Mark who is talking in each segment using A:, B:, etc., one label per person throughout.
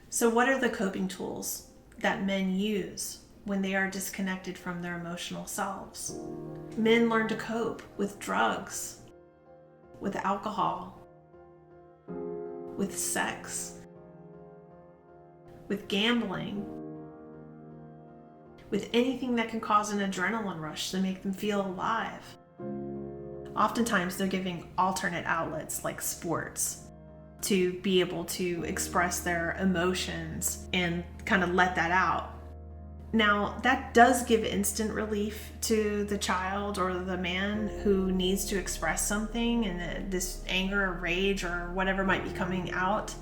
A: So what are the coping tools that men use when they are disconnected from their emotional selves? Men learn to cope with drugs, with alcohol, with sex, with gambling, with anything that can cause an adrenaline rush to make them feel alive. Oftentimes they're giving alternate outlets like sports to be able to express their emotions and kind of let that out. Now, that does give instant relief to the child or the man who needs to express something, and this anger or rage or whatever might be coming out.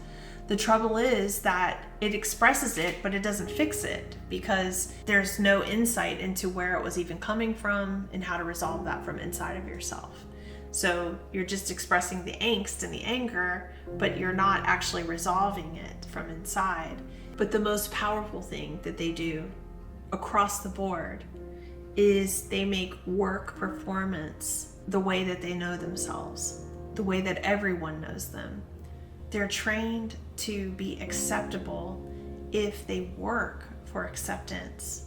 A: The trouble is that it expresses it, but it doesn't fix it because there's no insight into where it was even coming from and how to resolve that from inside of yourself. So you're just expressing the angst and the anger, but you're not actually resolving it from inside. But the most powerful thing that they do across the board is they make work performance the way that they know themselves, the way that everyone knows them. They're trained to be acceptable if they work for acceptance.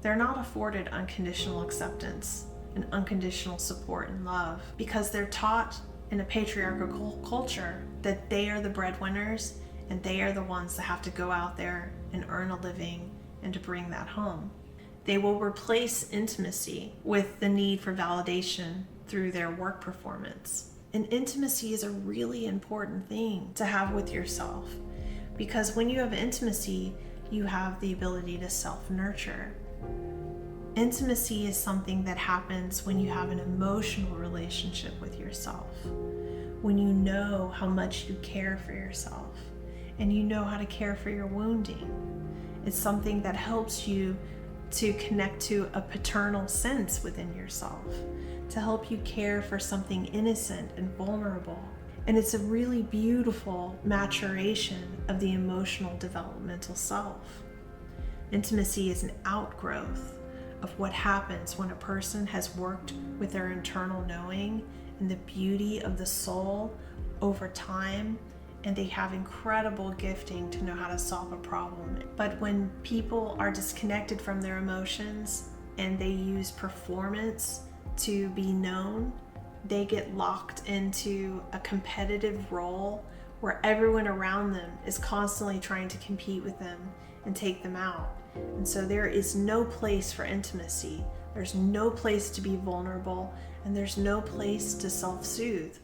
A: They're not afforded unconditional acceptance and unconditional support and love because they're taught in a patriarchal culture that they are the breadwinners and they are the ones that have to go out there and earn a living and to bring that home. They will replace intimacy with the need for validation through their work performance. And intimacy is a really important thing to have with yourself because when you have intimacy, you have the ability to self-nurture. Intimacy is something that happens when you have an emotional relationship with yourself, when you know how much you care for yourself and you know how to care for your wounding. It's something that helps you to connect to a paternal sense within yourself, to help you care for something innocent and vulnerable. And it's a really beautiful maturation of the emotional developmental self. Intimacy is an outgrowth of what happens when a person has worked with their internal knowing and the beauty of the soul over time, and they have incredible gifting to know how to solve a problem. But when people are disconnected from their emotions and they use performance to be known, they get locked into a competitive role where everyone around them is constantly trying to compete with them and take them out. And so there is no place for intimacy. There's no place to be vulnerable, and there's no place to self-soothe.